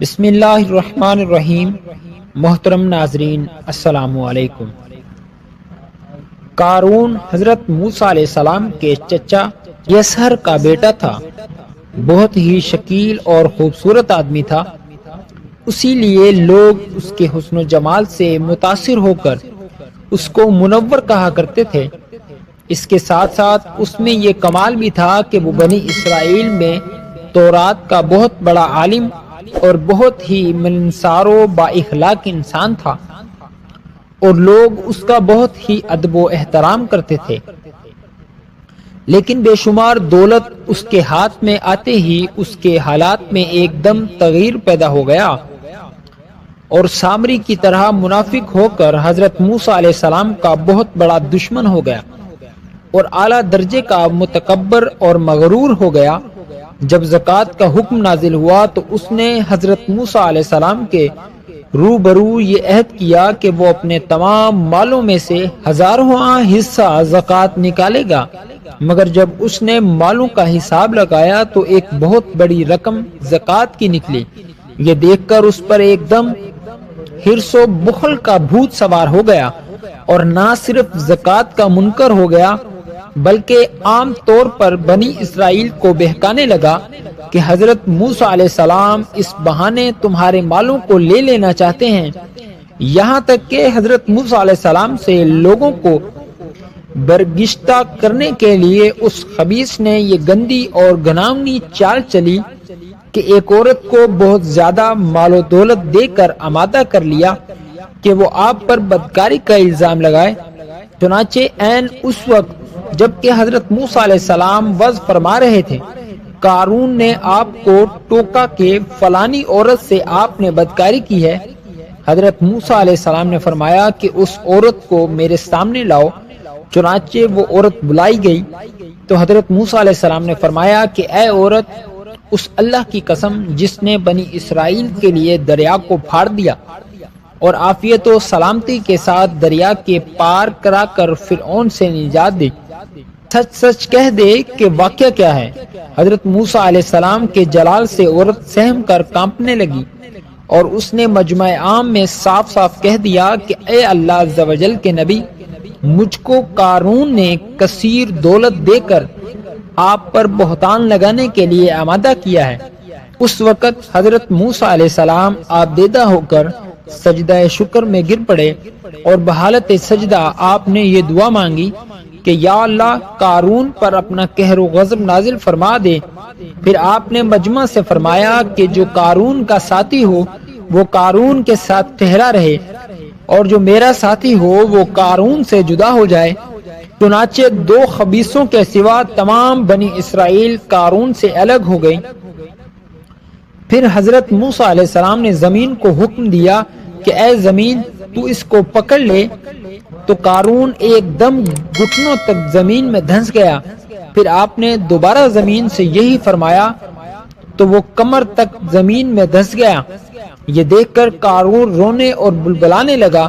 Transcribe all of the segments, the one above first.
بسم اللہ الرحمن الرحیم۔ محترم ناظرین السلام علیکم۔ قارون حضرت موسیٰ علیہ السلام کے چچا یسہر کا بیٹا تھا۔ بہت ہی شکیل اور خوبصورت آدمی تھا، اسی لیے لوگ اس کے حسن و جمال سے متاثر ہو کر اس کو منور کہا کرتے تھے۔ اس کے ساتھ ساتھ اس میں یہ کمال بھی تھا کہ وہ بنی اسرائیل میں تورات کا بہت بڑا عالم اور بہت ہی ملنسار و با اخلاق انسان تھا، اور لوگ اس کا بہت ہی ادب و احترام کرتے تھے۔ لیکن بے شمار دولت اس کے ہاتھ میں آتے ہی اس کے حالات میں ایک دم تغیر پیدا ہو گیا، اور سامری کی طرح منافق ہو کر حضرت موسیٰ علیہ السلام کا بہت بڑا دشمن ہو گیا، اور اعلیٰ درجے کا متکبر اور مغرور ہو گیا۔ جب زکوٰۃ کا حکم نازل ہوا تو اس نے حضرت موسیٰ علیہ السلام کے روبرو یہ عہد کیا کہ وہ اپنے تمام مالوں میں سے 1000واں حصہ زکوٰۃ نکالے گا، مگر جب اس نے مالوں کا حساب لگایا تو ایک بہت بڑی رقم زکوٰۃ کی نکلی۔ یہ دیکھ کر اس پر ایک دم حرص و بخل کا بھوت سوار ہو گیا، اور نہ صرف زکوٰۃ کا منکر ہو گیا بلکہ عام طور پر بنی اسرائیل کو بہکانے لگا کہ حضرت موسیٰ علیہ السلام اس بہانے تمہارے مالوں کو لے لینا چاہتے ہیں۔ یہاں تک کہ حضرت موسیٰ علیہ السلام سے لوگوں کو برگشتہ کرنے کے لیے اس خبیث نے یہ گندی اور گھناؤنی چال چلی کہ ایک عورت کو بہت زیادہ مال و دولت دے کر آمادہ کر لیا کہ وہ آپ پر بدکاری کا الزام لگائے۔ چنانچہ عین اس وقت جبکہ حضرت موسیٰ علیہ السلام وعظ فرما رہے تھے، قارون نے آپ کو ٹوکا کہ فلانی عورت سے آپ نے بدکاری کی ہے۔ حضرت موسیٰ علیہ السلام نے فرمایا کہ اس عورت کو میرے سامنے لاؤ۔ چنانچہ وہ عورت بلائی گئی تو حضرت موسیٰ علیہ السلام نے فرمایا کہ اے عورت، اس اللہ کی قسم جس نے بنی اسرائیل کے لیے دریا کو پھاڑ دیا اور عافیت و سلامتی کے ساتھ دریا کے پار کرا کر فرعون سے نجات دی، سچ سچ کہہ دے کہ واقعہ کیا ہے۔ حضرت موسیٰ علیہ السلام کے جلال سے عورت سہم کر کانپنے لگی، اور اس نے مجمع عام میں صاف صاف کہہ دیا کہ اے اللہ عز و جل کے نبی، مجھ کو قارون نے کثیر دولت دے کر آپ پر بہتان لگانے کے لیے آمادہ کیا ہے۔ اس وقت حضرت موسیٰ علیہ السلام آبدیدہ ہو کر سجدہ شکر میں گر پڑے، اور بحالت سجدہ آپ نے یہ دعا مانگی کہ یا اللہ، قارون پر اپنا قہر و غضب نازل فرما دے۔ پھر آپ نے مجمع سے فرمایا کہ جو قارون کا ساتھی ہو وہ قارون کے ساتھ ٹھہرا رہے، اور جو میرا ساتھی ہو وہ قارون سے جدا ہو جائے۔ چنانچہ 2 خبیثوں کے سوا تمام بنی اسرائیل قارون سے الگ ہو گئی۔ پھر حضرت موسیٰ علیہ السلام نے زمین کو حکم دیا کہ اے زمین، تو اس کو پکڑ لے، تو قارون ایک دم گھٹنوں تک زمین میں دھنس گیا۔ پھر آپ نے دوبارہ زمین سے یہی فرمایا تو وہ کمر تک زمین میں دھنس گیا۔ یہ دیکھ کر قارون رونے اور بلبلانے لگا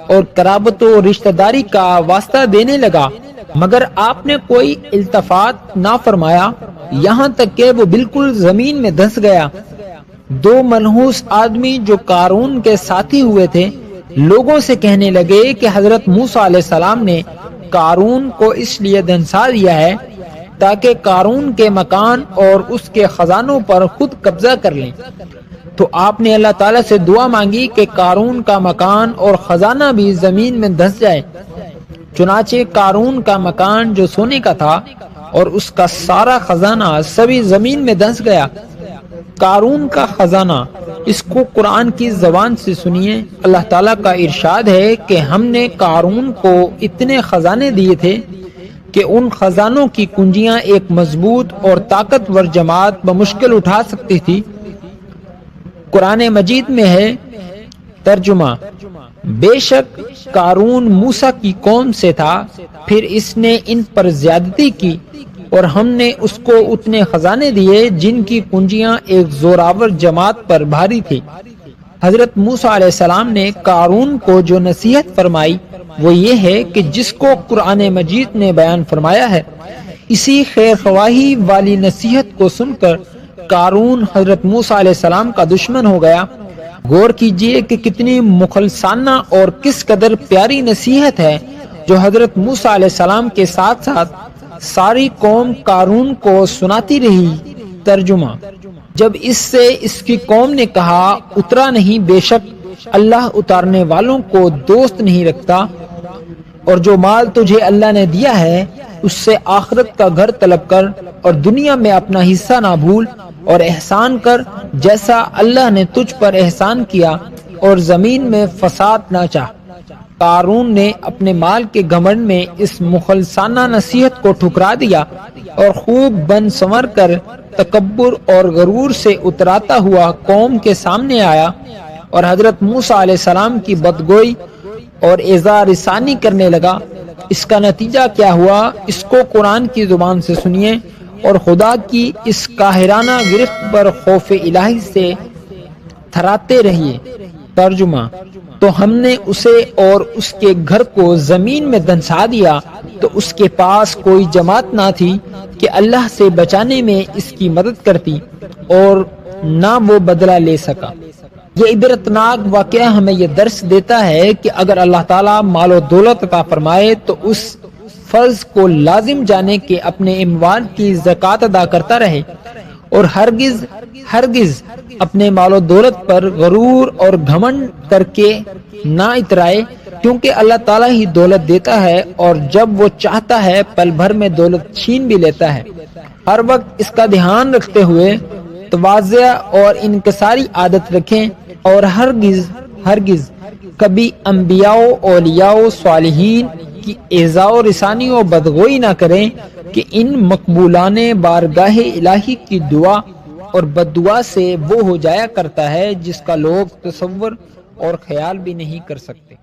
اور قرابت و رشتہ داری کا واسطہ دینے لگا، مگر آپ نے کوئی التفات نہ فرمایا، یہاں تک کہ وہ بالکل زمین میں دھنس گیا۔ 2 منحوس آدمی جو قارون کے ساتھی ہوئے تھے لوگوں سے کہنے لگے کہ حضرت موسیٰ علیہ السلام نے قارون کو اس لیے دھنسا دیا ہے تاکہ قارون کے مکان اور اس کے خزانوں پر خود قبضہ کر لیں۔ تو آپ نے اللہ تعالیٰ سے دعا مانگی کہ قارون کا مکان اور خزانہ بھی زمین میں دھنس جائے۔ چنانچہ قارون کا مکان جو سونے کا تھا اور اس کا سارا خزانہ سبھی زمین میں دھنس گیا۔ قارون کا خزانہ، اس کو قرآن کی زبان سے سنیے۔ اللہ تعالیٰ کا ارشاد ہے کہ ہم نے قارون کو اتنے خزانے دیے تھے کہ ان خزانوں کی کنجیاں ایک مضبوط اور طاقتور جماعت بمشکل اٹھا سکتی تھی۔ قرآن مجید میں ہے ترجمہ، بے شک قارون موسیٰ کی قوم سے تھا، پھر اس نے ان پر زیادتی کی، اور ہم نے اس کو اتنے خزانے دیے جن کی کنجیاں ایک زوراور جماعت پر بھاری تھی۔ حضرت موسیٰ علیہ السلام نے قارون کو جو نصیحت فرمائی وہ یہ ہے کہ جس کو قرآن مجید نے بیان فرمایا ہے، اسی خیر خواہی والی نصیحت کو سن کر قارون حضرت موسیٰ علیہ السلام کا دشمن ہو گیا۔ غور کیجئے کہ کتنی مخلصانہ اور کس قدر پیاری نصیحت ہے جو حضرت موسیٰ علیہ السلام کے ساتھ ساتھ ساری قوم قارون کو سناتی رہی۔ ترجمہ: جب اس سے اس کی قوم نے کہا اترا نہیں، بے شک اللہ اتارنے والوں کو دوست نہیں رکھتا، اور جو مال تجھے اللہ نے دیا ہے اس سے آخرت کا گھر طلب کر اور دنیا میں اپنا حصہ نہ بھول اور احسان کر جیسا اللہ نے تجھ پر احسان کیا، اور زمین میں فساد نہ چاہ۔ قارون نے اپنے مال کے گھمنڈ میں اس مخلصانہ نصیحت کو ٹھکرا دیا اور خوب بن سنور کر تکبر اور غرور سے اتراتا ہوا قوم کے سامنے آیا اور حضرت موسیٰ علیہ السلام کی بدگوئی اور ایذا رسانی کرنے لگا۔ اس کا نتیجہ کیا ہوا، اس کو قرآن کی زبان سے سنیے اور خدا کی اس قاہرانہ گرفت پر خوف الہی سے تھراتے رہیے۔ ترجمہ: تو ہم نے اسے اور اس کے گھر کو زمین میں دنسا دیا تو اس کے پاس کوئی جماعت نہ تھی کہ اللہ سے بچانے میں اس کی مدد کرتی، اور نہ وہ بدلہ لے سکا۔ یہ عبرتناک واقعہ ہمیں یہ درس دیتا ہے کہ اگر اللہ تعالیٰ مال و دولت عطا فرمائے تو اس فرض کو لازم جانے کہ اپنے اموال کی زکوٰۃ ادا کرتا رہے، اور ہرگز اپنے مال و دولت پر غرور اور گھمنڈ کر کے نہ اترائے، کیونکہ اللہ تعالیٰ ہی دولت دیتا ہے اور جب وہ چاہتا ہے پل بھر میں دولت چھین بھی لیتا ہے۔ ہر وقت اس کا دھیان رکھتے ہوئے تواضع اور انکساری عادت رکھیں، اور ہرگز کبھی انبیاء، اولیاء، صالحین کی ایذا و رسانی و بدگوئی نہ کریں کہ ان مقبولان بارگاہ الہی کی دعا اور بددعا سے وہ ہو جایا کرتا ہے جس کا لوگ تصور اور خیال بھی نہیں کر سکتے۔